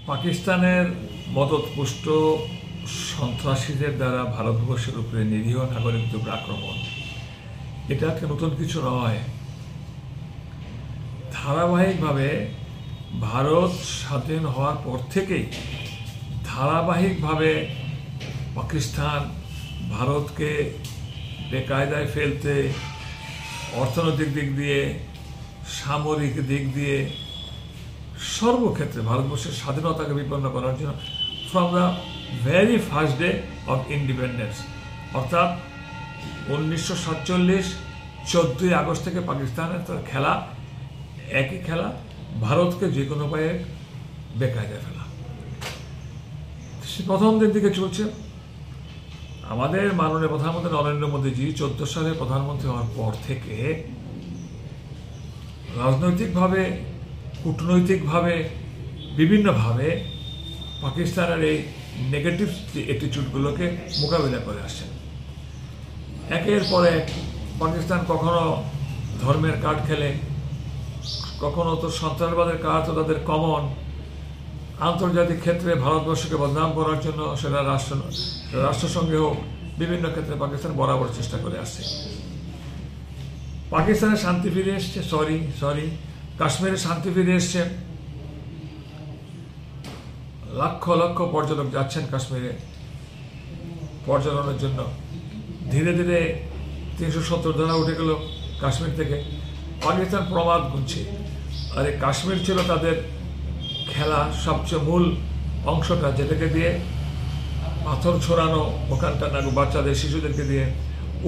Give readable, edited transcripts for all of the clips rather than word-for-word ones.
পাকিস্তানের মদতপুষ্ট সন্ত্রাসীদের দ্বারা ভারতবর্ষের উপরে নিরীহ নাগরিকদের উপর আক্রমণ, এটা একটা নতুন কিছু নয়। ধারাবাহিকভাবে ভারত স্বাধীন হওয়ার পর থেকেই ধারাবাহিকভাবে পাকিস্তান ভারতকে বেকায়দায় ফেলতে, অর্থনৈতিক দিক দিয়ে, সামরিক দিক দিয়ে, সর্বক্ষেত্রে ভারতবর্ষের স্বাধীনতাকে বিপন্ন করার জন্য from the very first day of independence, অর্থাৎ 1947 14ই আগস্ট থেকে পাকিস্তানের তার খেলা একই খেলা, ভারতকে যে কোনো উপায়ে বেকায়দায় ফেলা। সে প্রথম দিন থেকে চলছে। আমাদের মাননীয় প্রধানমন্ত্রী নরেন্দ্র মোদীজি 14 সালে প্রধানমন্ত্রী হওয়ার পর থেকে রাজনৈতিকভাবে, কূটনৈতিকভাবে, বিভিন্নভাবে পাকিস্তানের এই নেগেটিভ অ্যাটিটিউডগুলোকে মোকাবিলা করে আসছেন। একের পর এক পাকিস্তান কখনো ধর্মের কার্ড খেলে, কখনো তো সন্ত্রাসবাদের কার্ড তো তাদের কমন। আন্তর্জাতিক ক্ষেত্রে ভারতবর্ষকে বদনাম করার জন্য সেটা রাষ্ট্রসংঘে হোক, বিভিন্ন ক্ষেত্রে পাকিস্তান বরাবর চেষ্টা করে আসছে। পাকিস্তানে শান্তি ফিরে এসছে, কাশ্মীরে শান্তি ফিরে এসছে। লক্ষ লক্ষ পর্যটক যাচ্ছেন কাশ্মীরে পর্যটনের জন্য। ধীরে ধীরে 370 ধারা উঠে গেল কাশ্মীর থেকে। পাকিস্তান প্রমাদ গুনছে। আর এই কাশ্মীর ছিল তাদের খেলা সবচেয়ে মূল অংশটা, যেটাকে দিয়ে পাথর ছড়ানো, ওখানটা বাচ্চাদের, শিশুদেরকে দিয়ে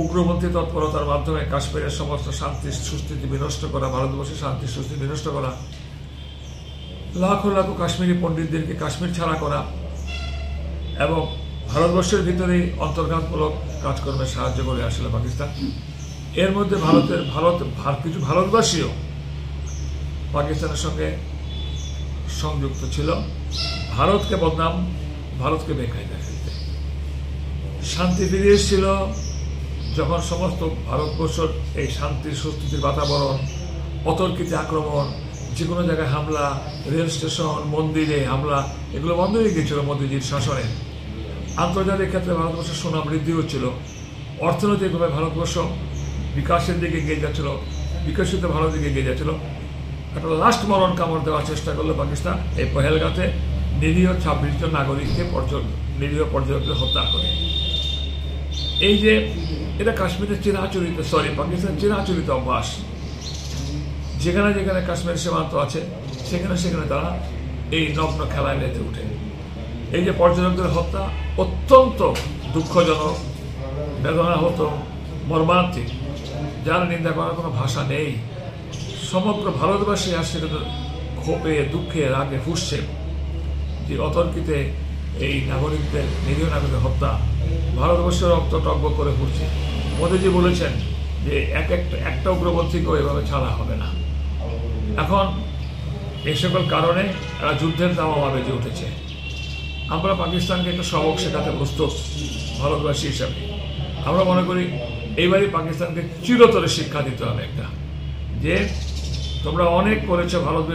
উগ্রপন্থী তৎপরতার মাধ্যমে কাশ্মীরের সমস্ত শান্তি সুস্থিতি বিনষ্ট করা, ভারতবর্ষের শান্তি সুস্থিতি বিনষ্ট করা, লাখো লাখো কাশ্মীরি পণ্ডিতদেরকে কাশ্মীর ছাড়া করা এবং ভারতবর্ষের ভিতরেই অন্তর্ঘাতমূলক কাজকর্মে সাহায্য করে আসছিল পাকিস্তান। এর মধ্যে কিছু ভারতবাসীও পাকিস্তানের সঙ্গে সংযুক্ত ছিল ভারতকে বদনাম, ভারতকে বেকায়দায় ফেলতে। শান্তি ফিরে এসেছিল যখন সমস্ত ভারতবর্ষের এই শান্তির সুস্থিতির বাতাবরণ, অতর্কিত আক্রমণ, যে কোনো জায়গায় হামলা, রেল স্টেশন, মন্দিরে হামলা, এগুলো বন্ধ হয়ে গিয়েছিল মোদীজির শাসনে। আন্তর্জাতিক ক্ষেত্রে ভারতবর্ষের সুনাম বৃদ্ধি হচ্ছিল। অর্থনৈতিকভাবে ভারতবর্ষ বিকাশের দিকে এগিয়ে যাচ্ছিল, বিকশিত ভারতের দিকে এগিয়ে যাচ্ছিল। একটা লাস্ট মরণ কামড় দেওয়ার চেষ্টা করলো পাকিস্তান এই পহেলগাঁতে নিরীহ 26 জন নাগরিককে নিরীহ পর্যটকদের হত্যা করে। এই যে এটা কাশ্মীরের পাকিস্তানের চিরাচরিত অভ্যাস। যেখানে যেখানে কাশ্মীর সীমান্ত আছে সেখানে সেখানে তারা এই নগ্ন খেলায় মেতে উঠে। এই যে পর্যটকদের হত্যা অত্যন্ত দুঃখজনক, বেদনাহত, মর্মান্তিক, যার নিন্দা করার কোনো ভাষা নেই। সমগ্র ভারতবাসী আসছে ক্ষোভে, দুঃখে, রাগে ফুঁসছে যে অতর্কিতে এই নাগরিকদের, নিরীহ নাগরিকদের হত্যা। ভারতবর্ষের রক্ত টকবক করে ফুটছে। মোদীজি বলেছেন যে একটা উগ্রপন্থীকেও এভাবে ছাড়া হবে না। এখন এই সকল কারণে এরা যুদ্ধের দামামা বেজে উঠেছে। আমরা পাকিস্তানকে একটা সবক শেখাতে প্রস্তুত ভারতবাসী হিসাবে। আমরা মনে করি এইবারই পাকিস্তানকে চিরতরে শিক্ষা দিতে হবে একটা, যে তোমরা অনেক করেছো ভারত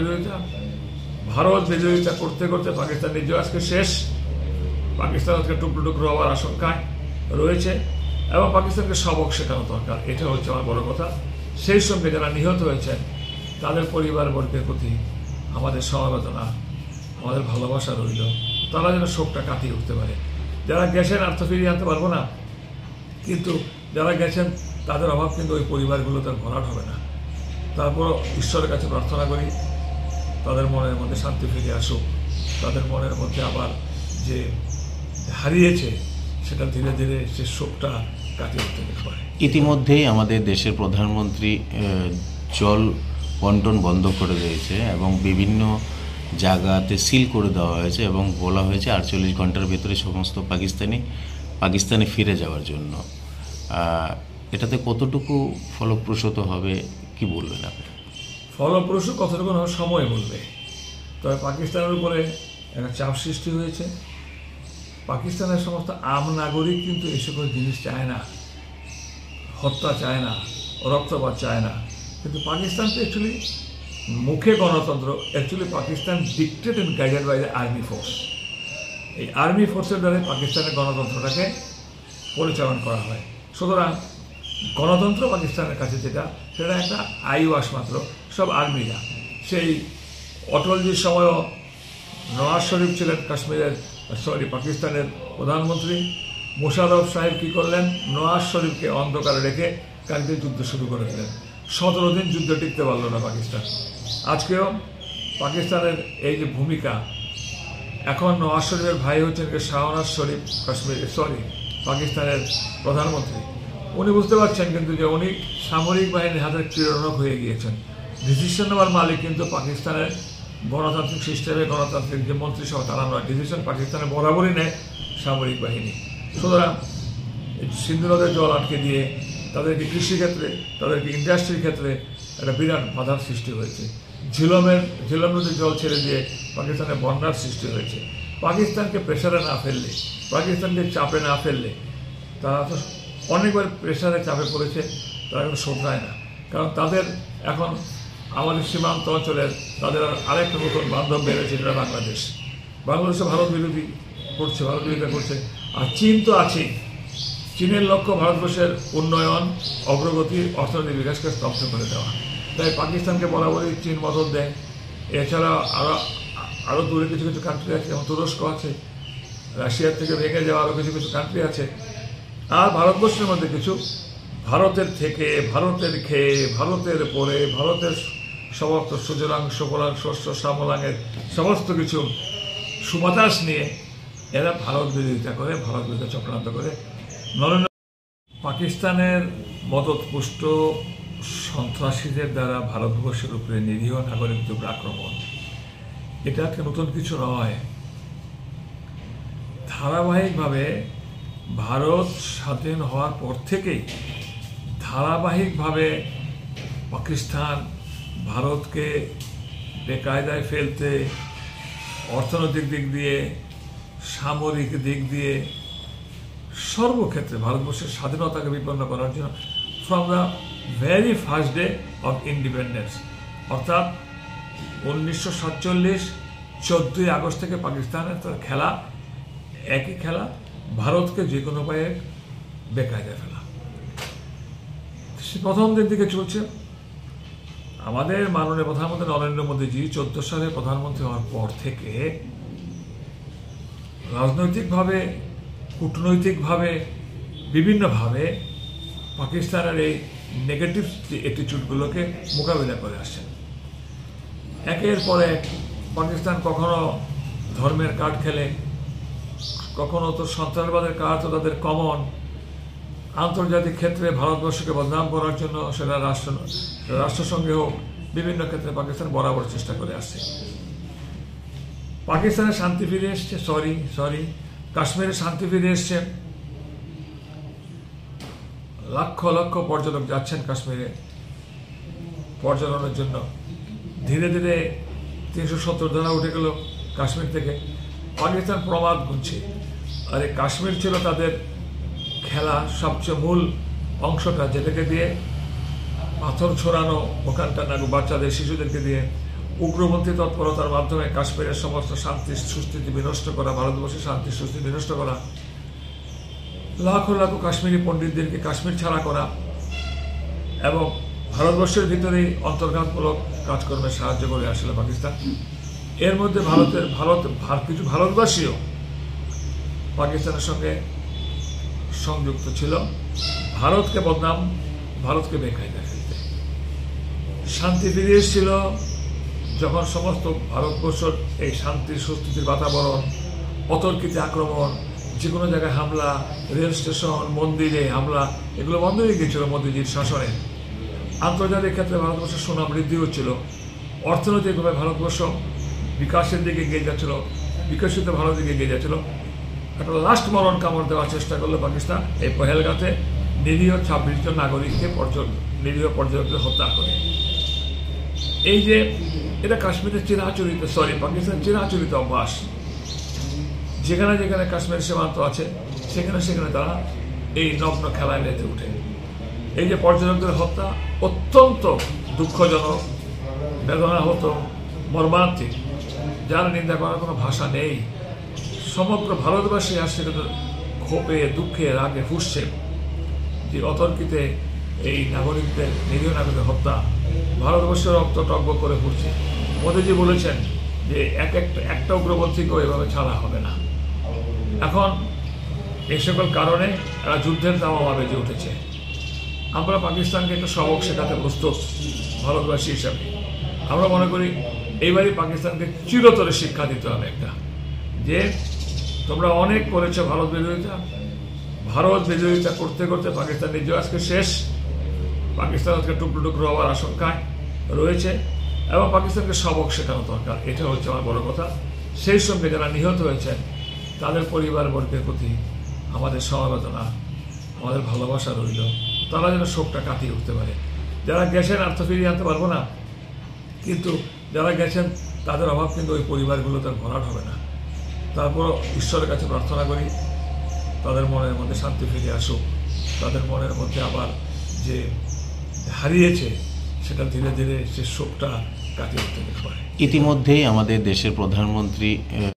বিরোধিতা করতে করতে পাকিস্তান নিজেও আজকে শেষ। পাকিস্তান আজকে টুকরো টুকরো হওয়ার আশঙ্কায় রয়েছে এবং পাকিস্তানকে সবক শেখানো দরকার। এটা হচ্ছে আমার বড় কথা। সেই সঙ্গে যারা নিহত হয়েছেন তাদের পরিবারবর্গের প্রতি আমাদের সমবেদনা, আমাদের ভালোবাসা রইল। তারা যেন শোকটা কাটিয়ে উঠতে পারে। যারা গেছেন আর তো ফিরিয়ে আনতে পারবো না, কিন্তু যারা গেছেন তাদের অভাব কিন্তু ওই পরিবারগুলো তার ভরাট হবে না। তারপর ঈশ্বরের কাছে প্রার্থনা করি তাদের মনের মধ্যে শান্তি ফিরে আসুক, তাদের মনের মধ্যে আবার যে হারিয়েছে সেটা ধীরে ধীরে সে শোকটা কাটিয়ে উঠতে পারে। ইতিমধ্যেই আমাদের দেশের প্রধানমন্ত্রী জল বন্টন বন্ধ করে দিয়েছে এবং বিভিন্ন জায়গাতে সিল করে দেওয়া হয়েছে এবং বলা হয়েছে 48 ঘন্টার ভেতরে সমস্ত পাকিস্তানে ফিরে যাওয়ার জন্য। এটাতে কতটুকু ফলপ্রসূ হবে কি বলবেন আপনি? ফলপ্রসূ কতটুকু সময় বলবে। তবে পাকিস্তানের উপরে একটা চাপ সৃষ্টি হয়েছে। পাকিস্তানের সমস্ত আম নাগরিক কিন্তু এই সকল জিনিস চায় না, হত্যা চায় না, রক্তপাত চায় না। কিন্তু পাকিস্তান তো অ্যাকচুয়ালি মুখে গণতন্ত্র, actually Pakistan dictated and guided by the army force. এই আর্মি ফোর্সের দ্বারা পাকিস্তানের গণতন্ত্রটাকে পরিচালনা করা হয়। সুতরাং গণতন্ত্র পাকিস্তানের কাছে যেটা, সেটা একটা আইওয়াস মাত্র, সব আর্মিরা। সেই অটলজির সময়ও নওয়াজ শরীফ ছিলেন পাকিস্তানের প্রধানমন্ত্রী। মোশাররফ সাহেব কী করলেন, নওয়াজ শরীফকে অন্ধকারে রেখে কালকে যুদ্ধ শুরু করে দিলেন। 17 দিন যুদ্ধ টিকতে পারল না পাকিস্তান। আজকেও পাকিস্তানের এই যে ভূমিকা, এখন নওয়াজ শরীফের ভাই হচ্ছেন শাহনাজ শরীফ পাকিস্তানের প্রধানমন্ত্রী। উনি বুঝতে পারছেন কিন্তু যে উনি সামরিক বাহিনীর হাতের প্রেরণক হয়ে গিয়েছেন। ডিসিশন নেওয়ার মালিক কিন্তু পাকিস্তানের গণতান্ত্রিক সিস্টেমে গণতান্ত্রিক যে মন্ত্রিসভা, তারা নয়। ডিসিশন পাকিস্তানে বরাবরই নেয় সামরিক বাহিনী। সুতরাং সিন্ধু নদের জল আটকে দিয়ে তাদেরকে কৃষিক্ষেত্রে, তাদেরকে ইন্ডাস্ট্রির ক্ষেত্রে একটা বিরাট বাধার সৃষ্টি হয়েছে। ঝিলম নদীর জল ছেড়ে দিয়ে পাকিস্তানে বন্যার সৃষ্টি হয়েছে। পাকিস্তানকে প্রেশারে না ফেললে, পাকিস্তানকে চাপে না ফেললে, তারা তো অনেকবার প্রেশারে চাপে পড়েছে, তারা এখন শোধরায় না। কারণ তাদের এখন আমাদের সীমান্ত অঞ্চলের তাদের আরেকটা নতুন বান্ধব বেড়েছে, যেটা বাংলাদেশ। বাংলাদেশে ভারত বিরোধিতা করছে। আর চীন তো আছেই। চীনের লক্ষ্য ভারতবর্ষের উন্নয়ন, অগ্রগতি, অর্থনৈতিক বিকাশকে স্তব্ধ করে দেওয়া। তাই পাকিস্তানকে বরাবরই চীন মদত দেয়। এছাড়া আরও দূরে কিছু কিছু কান্ট্রি আছে, যেমন তুরস্ক আছে, রাশিয়ার থেকে ভেঙে যাওয়া আরও কিছু কিছু কান্ট্রি আছে। আর ভারতবর্ষের মধ্যে কিছু ভারতের থেকে, ভারতের খেয়ে, ভারতের পরে, ভারতের সমস্ত সুজলাং সুফলাং শস্য শ্যামলাঙের সমস্ত কিছু সুবাতাস নিয়ে এরা ভারত বিরোধিতা করে, ভারত বিরোধিতা চক্রান্ত করে। পাকিস্তানের মদতপুষ্ট সন্ত্রাসীদের দ্বারা ভারতবর্ষের উপরে নিরীহ নাগরিকদের উপর আক্রমণ, এটা একটা নতুন কিছু নয়। ধারাবাহিকভাবে ভারত স্বাধীন হওয়ার পর থেকেই ধারাবাহিকভাবে পাকিস্তান ভারতকে বেকায়দায় ফেলতে, অর্থনৈতিক দিক দিয়ে, সামরিক দিক দিয়ে, সর্বক্ষেত্রে ভারতবর্ষের স্বাধীনতাকে বিপন্ন করার জন্য from the very first day of independence, অর্থাৎ 1947 14ই আগস্ট থেকে পাকিস্তানের তার খেলা একই খেলা, ভারতকে যে কোনো উপায়ে বেকায়দায় ফেলা। সে প্রথম দিন থেকে চলছে। আমাদের মাননীয় প্রধানমন্ত্রী নরেন্দ্র মোদীজি 14 সালে প্রধানমন্ত্রী হওয়ার পর থেকে রাজনৈতিকভাবে, কূটনৈতিকভাবে, বিভিন্নভাবে পাকিস্তানের এই নেগেটিভ অ্যাটিটিউডগুলোকে মোকাবিলা করে আসছেন। একের পর এক পাকিস্তান কখনো ধর্মের কার্ড খেলে, কখনো তো সন্ত্রাসবাদের কার্ড তো তাদের কমন। আন্তর্জাতিক ক্ষেত্রে ভারতবর্ষকে বদনাম করার জন্য, সেটা রাষ্ট্রসংঘে হোক, বিভিন্ন ক্ষেত্রে পাকিস্তান বরাবর চেষ্টা করে আসছে। পাকিস্তানের শান্তি ফিরে এসছে, কাশ্মীরে শান্তি ফিরে এসছে। লক্ষ লক্ষ পর্যটক যাচ্ছেন কাশ্মীরে পর্যটনের জন্য। ধীরে ধীরে 370 ধারা উঠে গেল কাশ্মীর থেকে। পাকিস্তান প্রমাদ গুনছে। আর এই কাশ্মীর ছিল তাদের খেলা সবচেয়ে মূল অংশটা, যেটাকে দিয়ে পাথর ছড়ানো, ওখানটা বাচ্চাদের, শিশুদেরকে দিয়ে উগ্রপন্থী তৎপরতার মাধ্যমে কাশ্মীরের সমস্ত শান্তি সুস্থিতি বিনষ্ট করা, ভারতবর্ষের শান্তি সুস্থিতি বিনষ্ট করা, লাখো লাখো কাশ্মীরি পণ্ডিতদেরকে কাশ্মীর ছাড়া করা এবং ভারতবর্ষের ভিতরেই অন্তর্ঘাতমূলক কাজকর্মে সাহায্য করে আসলে পাকিস্তান। এর মধ্যে কিছু ভারতবাসীও পাকিস্তানের সঙ্গে সংযুক্ত ছিল, ভারতকে বদনাম, ভারতকে বেকায়দায় ফেলতে। শান্তি ফিরে এসেছিল যখন সমস্ত ভারতবর্ষ এই শান্তির সুস্থিতির বাতাবরণ, অতর্কিত আক্রমণ, যে কোনো জায়গায় হামলা, রেল স্টেশন, মন্দিরে হামলা, এগুলো বন্ধ হয়ে গিয়েছিল মোদীজির শাসনে। আন্তর্জাতিক ক্ষেত্রে ভারতবর্ষের সুনাম বৃদ্ধি হচ্ছিল। অর্থনৈতিকভাবে ভারতবর্ষ বিকাশের দিকে এগিয়ে যাচ্ছিল, বিকশিত ভারতের দিকে এগিয়ে যাচ্ছিল। একটা লাস্ট মরণ কামড় দেওয়ার চেষ্টা করলো পাকিস্তান এই পহেলগাঁতে নিরীহ 26 জন নাগরিককে নিরীহ পর্যটকদের হত্যা করে। এই যে এটা কাশ্মীরের পাকিস্তান চিরাচরিত অভ্যাস। যেখানে যেখানে কাশ্মীর সীমান্ত আছে সেখানে সেখানে তারা এই নগ্ন খেলায় মেতে উঠে। এই যে পর্যটকদের হত্যা অত্যন্ত দুঃখজনক, বেদনা হতো মর্মান্তিক, যার নিন্দা করার কোনো ভাষা নেই। সমগ্র ভারতবাসী আসছে কিন্তু ক্ষোভে, দুঃখে, রাগে ফুসছে যে অতর্কিতে এই নাগরিকদের, নিরীহ নাগরিকদের হত্যা, ভারতবর্ষের রক্ত টগবগ করে ফুটছে। মোদীজি বলেছেন যে একটা উগ্রপন্থীকেও এভাবে ছাড়া হবে না। এখন এই সকল কারণে এরা যুদ্ধের দামামা বেজে উঠেছে। আমরা পাকিস্তানকে একটা সবক শেখাতে প্রস্তুত ভারতবাসী হিসাবে। আমরা মনে করি এইবারই পাকিস্তানকে চিরতরে শিক্ষা দিতে হবে একটা, যে তোমরা অনেক করেছো ভারত বিরোধিতা করতে করতে পাকিস্তান নিজেও আজকে শেষ। পাকিস্তান আজকে টুকরো টুকরো হওয়ার আশঙ্কায় রয়েছে এবং পাকিস্তানকে সবক শেখানো দরকার। এটা হচ্ছে আমার বড় কথা। সেই সঙ্গে যারা নিহত হয়েছেন তাদের পরিবারবর্গের প্রতি আমাদের সমবেদনা, আমাদের ভালোবাসা রইল। তারা যেন শোকটা কাটিয়ে উঠতে পারে। যারা গেছেন আর তো ফিরিয়ে আনতে পারবো না, কিন্তু যারা গেছেন তাদের অভাব কিন্তু ওই পরিবারগুলো তার ভরাট হবে না। তারপর ঈশ্বরের কাছে প্রার্থনা করি তাদের মনের মধ্যে শান্তি ফিরে আসুক, তাদের মনের মধ্যে আবার যে হারিয়েছে সেটা ধীরে ধীরে সে শোকটা কাটিয়ে উঠতে পারে। ইতিমধ্যেই আমাদের দেশের প্রধানমন্ত্রী